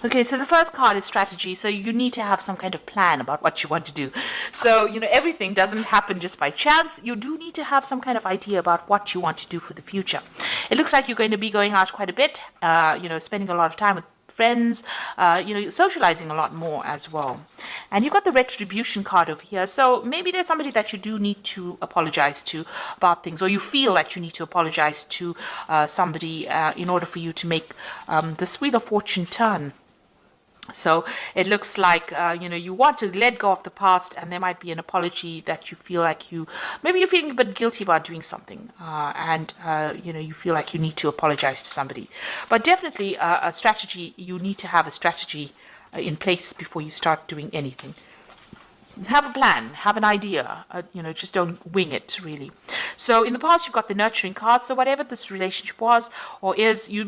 Okay, so the first card is strategy. So you need to have some kind of plan about what you want to do. So, everything doesn't happen just by chance. You do need to have some kind of idea about what you want to do for the future. It looks like you're going to be going out quite a bit, spending a lot of time with friends, socializing a lot more as well. And you've got the retribution card over here. So maybe there's somebody that you do need to apologize to about things, or you feel that you need to apologize to somebody in order for you to make this Wheel of Fortune turn. So it looks like, you want to let go of the past, and there might be an apology that you feel like maybe you're feeling a bit guilty about doing something, and you feel like you need to apologize to somebody. But definitely a strategy, you need to have a strategy in place before you start doing anything. Have a plan, have an idea, just don't wing it, really. So in the past, you've got the nurturing card. So whatever this relationship was or is, you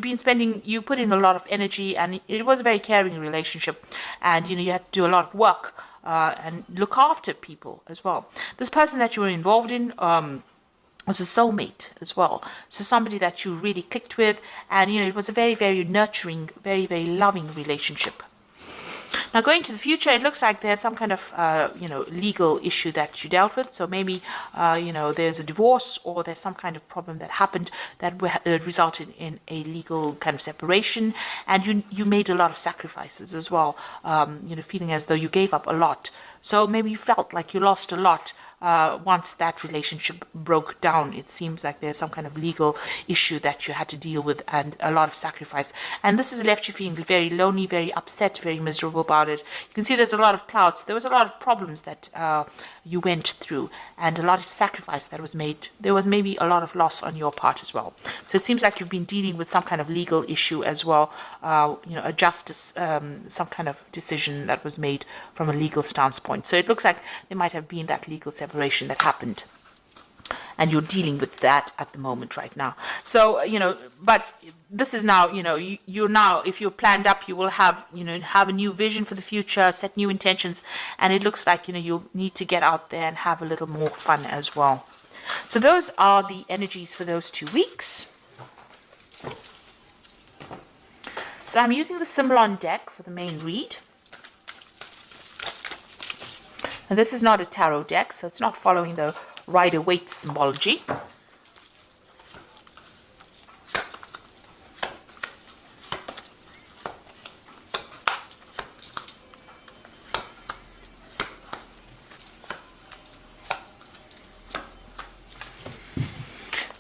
put in a lot of energy, and it was a very caring relationship. And, you had to do a lot of work and look after people as well. This person that you were involved in was a soulmate as well. So somebody that you really clicked with. And, it was a very, very nurturing, very, very loving relationship. Now, going to the future, it looks like there's some kind of, legal issue that you dealt with. So maybe, there's a divorce, or there's some kind of problem that happened that resulted in a legal kind of separation. And you made a lot of sacrifices as well, feeling as though you gave up a lot. So maybe you felt like you lost a lot. Once that relationship broke down, it seems like there's some kind of legal issue that you had to deal with, and a lot of sacrifice. And this has left you feeling very lonely, very upset, very miserable about it. You can see there's a lot of clouds. There was a lot of problems that you went through, and a lot of sacrifice that was made. There was maybe a lot of loss on your part as well. So it seems like you've been dealing with some kind of legal issue as well, a justice, some kind of decision that was made from a legal standpoint. So it looks like there might have been that legal separation that happened, and you're dealing with that at the moment right now. So but this is now, you're now, if you're planned up, you will have a new vision for the future, set new intentions, and it looks like you'll need to get out there and have a little more fun as well. So those are the energies for those 2 weeks. So I'm using the Symbolon deck for the main read. And this is not a tarot deck, so it's not following the Rider-Waite symbology.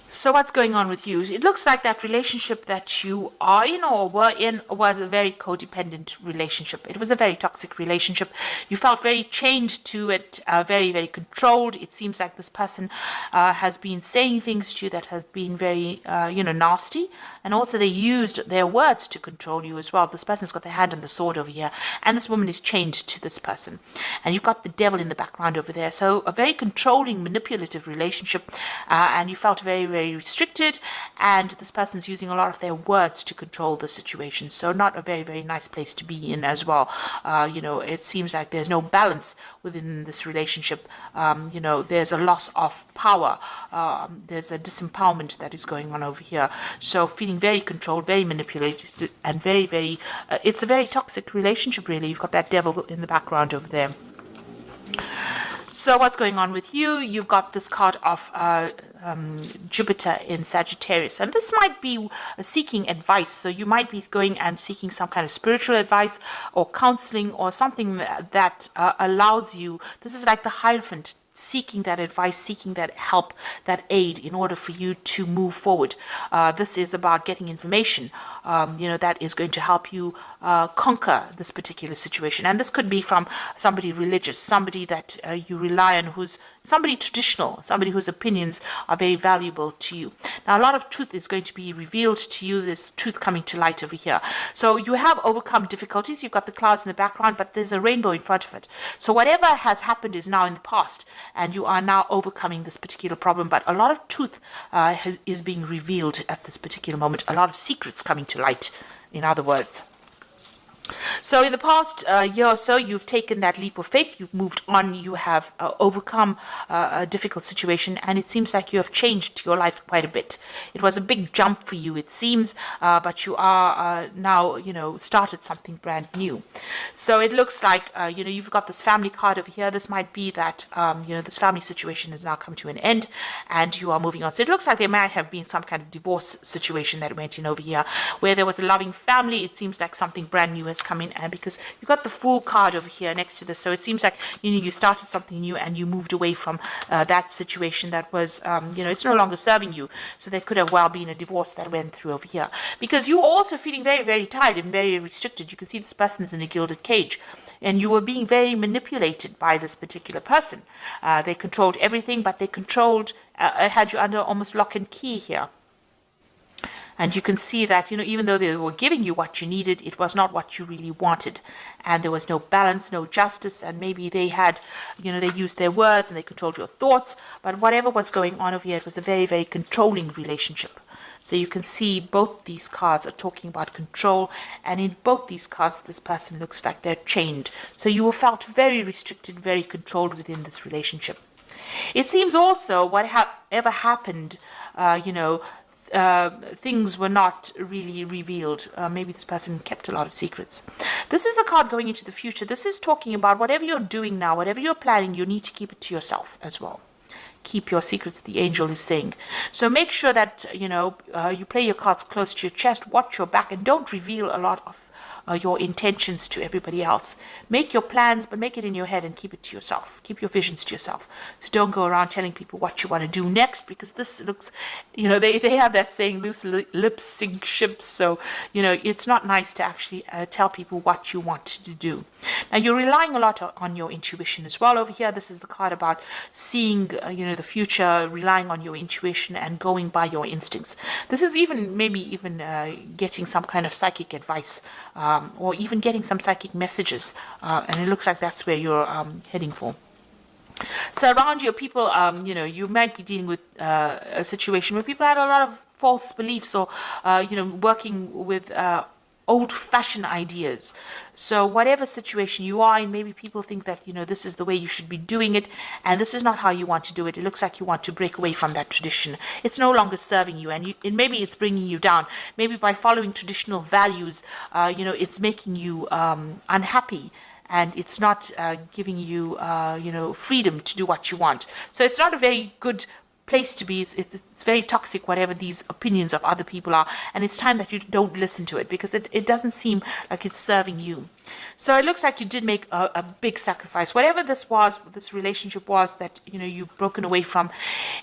So what's going on with you? It looks like that relationship that you are in or were in was a very codependent relationship. It was a very toxic relationship. You felt very chained to it, very, very controlled. It seems like this person has been saying things to you that have been very, nasty. And also they used their words to control you as well. This person's got their hand on the sword over here. And this woman is chained to this person. And you've got the devil in the background over there. So a very controlling, manipulative relationship. And you felt very, very restricted, and this person's using a lot of their words to control the situation. So not a very, very nice place to be in as well. It seems like there's no balance within this relationship. There's a loss of power. There's a disempowerment that is going on over here. So feeling very controlled, very manipulated, and very, very, it's a very toxic relationship, really. You've got that devil in the background over there. So what's going on with you? You've got this card of Jupiter in Sagittarius, and this might be seeking advice. So you might be going and seeking some kind of spiritual advice or counseling or something that allows you. This is like the Hierophant, seeking that advice, seeking that help, that aid in order for you to move forward. This is about getting information, that is going to help you conquer this particular situation. And this could be from somebody religious, somebody that you rely on, who's somebody traditional, somebody whose opinions are very valuable to you. Now, a lot of truth is going to be revealed to you, this truth coming to light over here. So you have overcome difficulties. You've got the clouds in the background, but there's a rainbow in front of it. So whatever has happened is now in the past, and you are now overcoming this particular problem. But a lot of truth is being revealed at this particular moment. A lot of secrets coming to light, in other words. So in the past year or so, you've taken that leap of faith, you've moved on, you have overcome a difficult situation, and it seems like you have changed your life quite a bit. It was a big jump for you, it seems, but you are now, started something brand new. So it looks like, you've got this family card over here. This might be that, this family situation has now come to an end and you are moving on. So it looks like there might have been some kind of divorce situation that went in over here where there was a loving family. It seems like something brand new has come in, and because you've got the Fool card over here next to this, so it seems like you started something new and you moved away from that situation that was it's no longer serving you. So there could have well been a divorce that went through over here, because you're also feeling very, very tired and very restricted. You can see this person's in a gilded cage, and you were being very manipulated by this particular person. They controlled everything, but they had you under almost lock and key here. And you can see that, even though they were giving you what you needed, it was not what you really wanted. And there was no balance, no justice. And maybe they had, they used their words and they controlled your thoughts. But whatever was going on over here, it was a very, very controlling relationship. So you can see both these cards are talking about control. And in both these cards, this person looks like they're chained. So you felt very restricted, very controlled within this relationship. It seems also whatever happened, things were not really revealed. Maybe this person kept a lot of secrets. This is a card going into the future. This is talking about whatever you're doing now, whatever you're planning, you need to keep it to yourself as well. Keep your secrets, the angel is saying. So make sure that, you play your cards close to your chest, watch your back, and don't reveal a lot of your intentions to everybody else. Make your plans, but make it in your head and keep it to yourself. Keep your visions to yourself. So don't go around telling people what you want to do next, because this looks, they have that saying, loose lips sink ships. So, it's not nice to actually tell people what you want to do. Now, you're relying a lot on your intuition as well over here. This is the card about seeing, the future, relying on your intuition and going by your instincts. This is maybe even getting some kind of psychic advice, or even getting some psychic messages, and it looks like that's where you're heading for. So around you, people, you might be dealing with a situation where people had a lot of false beliefs, or, working with old-fashioned ideas. So whatever situation you are in, maybe people think that, this is the way you should be doing it, and this is not how you want to do it. It looks like you want to break away from that tradition. It's no longer serving you, and maybe it's bringing you down. Maybe by following traditional values, it's making you unhappy, and it's not giving you, freedom to do what you want. So it's not a very good place to be. It's very toxic, whatever these opinions of other people are, and it's time that you don't listen to it, because it doesn't seem like it's serving you. So it looks like you did make a big sacrifice. Whatever this relationship was that you've broken away from,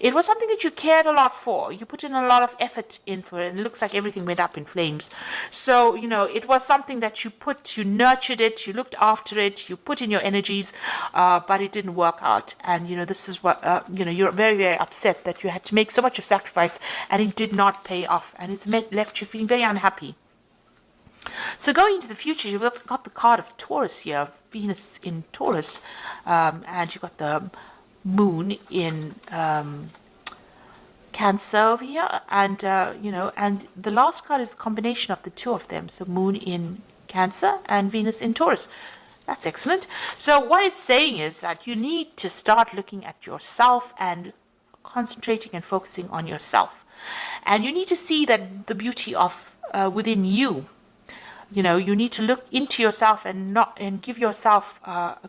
it was something that you cared a lot for. You put in a lot of effort in for it, and it looks like everything went up in flames. So it was something that you nurtured it, you looked after it, you put in your energies, but it didn't work out. And this is what you're very, very upset that you had to make so much of sacrifice and it did not pay off, and it's left you feeling very unhappy. So going into the future, you've got the card of Taurus here, Venus in Taurus, and you've got the moon in Cancer over here, and and the last card is the combination of the two of them, so moon in Cancer and Venus in Taurus. That's excellent. So what it's saying is that you need to start looking at yourself and concentrating and focusing on yourself, and you need to see that the beauty of within you. You need to look into yourself and give yourself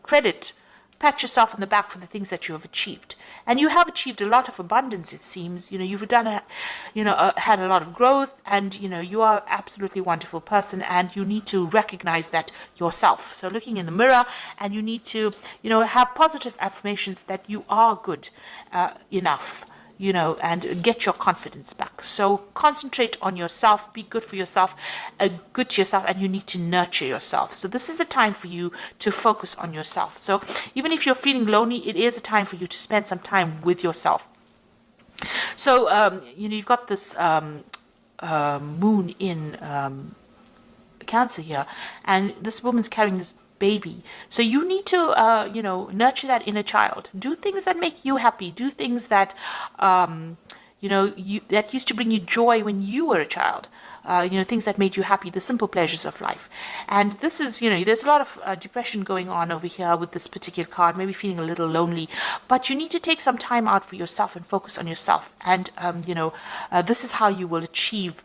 credit, pat yourself on the back for the things that you have achieved. And you have achieved a lot of abundance, it seems. You've done had a lot of growth, and you are an absolutely wonderful person, and you need to recognize that yourself. So looking in the mirror, and you need to have positive affirmations that you are good enough. And get your confidence back. So concentrate on yourself, be good for yourself, good to yourself, and you need to nurture yourself. So this is a time for you to focus on yourself. So even if you're feeling lonely, it is a time for you to spend some time with yourself. So, you've got this moon in Cancer here, and this woman's carrying this baby. So you need to, nurture that inner child. Do things that make you happy. Do things that, that used to bring you joy when you were a child. things that made you happy, the simple pleasures of life. And this is, there's a lot of depression going on over here with this particular card, maybe feeling a little lonely, but you need to take some time out for yourself and focus on yourself. And, this is how you will achieve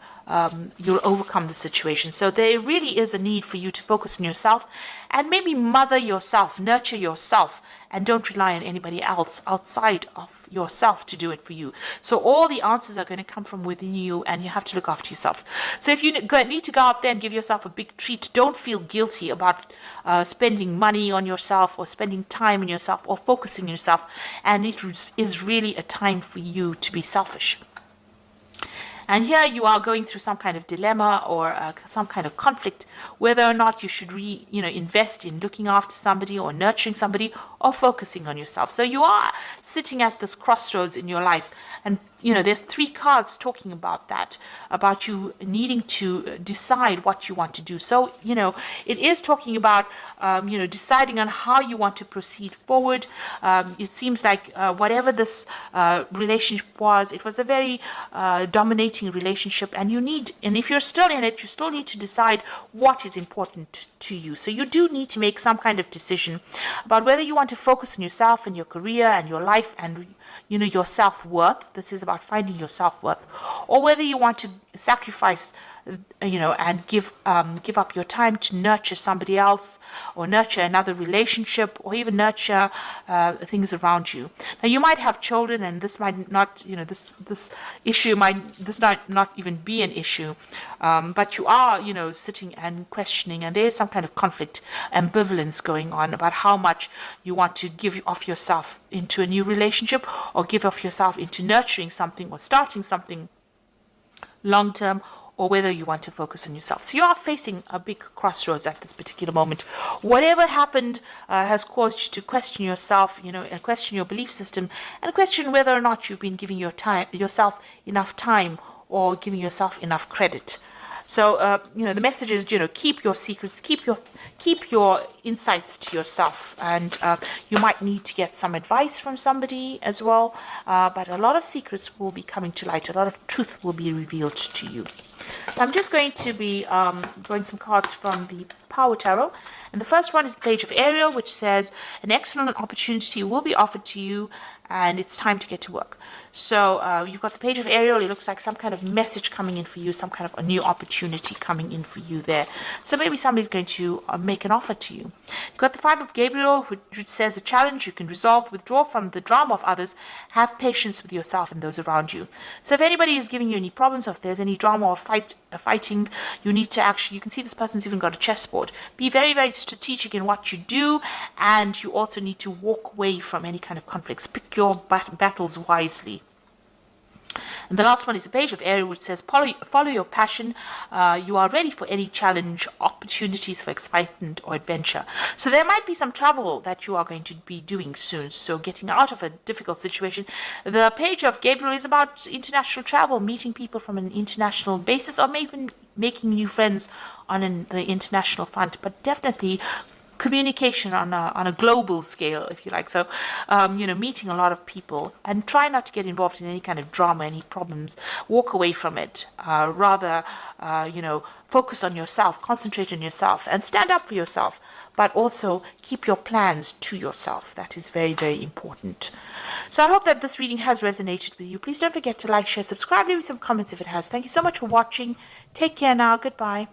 you'll overcome the situation. So there really is a need for you to focus on yourself and maybe mother yourself, nurture yourself, and don't rely on anybody else outside of yourself to do it for you. So all the answers are going to come from within you, and you have to look after yourself. So if you need to go out there and give yourself a big treat, don't feel guilty about spending money on yourself or spending time on yourself or focusing on yourself. And it is really a time for you to be selfish. And here you are going through some kind of dilemma or some kind of conflict, whether or not you should invest in looking after somebody or nurturing somebody or focusing on yourself. So you are sitting at this crossroads in your life. And, there's 3 cards talking about that, about you needing to decide what you want to do. So, it is talking about, deciding on how you want to proceed forward. It seems like whatever this relationship was, it was a very dominating relationship. And if you're still in it, you still need to decide what is important to you. So you do need to make some kind of decision about whether you want to focus on yourself and your career and your life and your self-worth. This is about finding your self-worth, or whether you want to sacrifice and give up your time to nurture somebody else, or nurture another relationship, or even nurture things around you. Now, you might have children, and this might not, this issue might not even be an issue, but you are, sitting and questioning, and there is some kind of conflict, ambivalence going on about how much you want to give off yourself into a new relationship, or give off yourself into nurturing something or starting something long term, or whether you want to focus on yourself. So you are facing a big crossroads at this particular moment. Whatever happened has caused you to question yourself, and question your belief system, and question whether or not you've been giving yourself enough time or giving yourself enough credit. So, the message is, keep your secrets, keep your insights to yourself. And you might need to get some advice from somebody as well. But a lot of secrets will be coming to light. A lot of truth will be revealed to you. So I'm just going to be drawing some cards from the Power Tarot. And the first one is the Page of Ariel, which says, an excellent opportunity will be offered to you, and it's time to get to work. So you've got the Page of Ariel. It looks like some kind of message coming in for you, some kind of a new opportunity coming in for you there. So maybe somebody's going to make an offer to you. You've got the Five of Gabriel, which says a challenge you can resolve, withdraw from the drama of others, have patience with yourself and those around you. So if anybody is giving you any problems, or if there's any drama or fighting, you need to you can see this person's even got a chessboard. Be very, very strategic in what you do, and you also need to walk away from any kind of conflicts. Pick your battles wisely. And the last one is a Page of Ariel, which says, follow your passion. You are ready for any challenge, opportunities for excitement or adventure. So there might be some travel that you are going to be doing soon. So getting out of a difficult situation. The Page of Gabriel is about international travel, meeting people from an international basis, or maybe even making new friends on the international front. But definitely communication on a global scale, if you like. So, meeting a lot of people, and try not to get involved in any kind of drama, any problems. Walk away from it. Rather, focus on yourself, concentrate on yourself, and stand up for yourself. But also keep your plans to yourself. That is very, very important. So I hope that this reading has resonated with you. Please don't forget to like, share, subscribe, leave me some comments if it has. Thank you so much for watching. Take care now. Goodbye.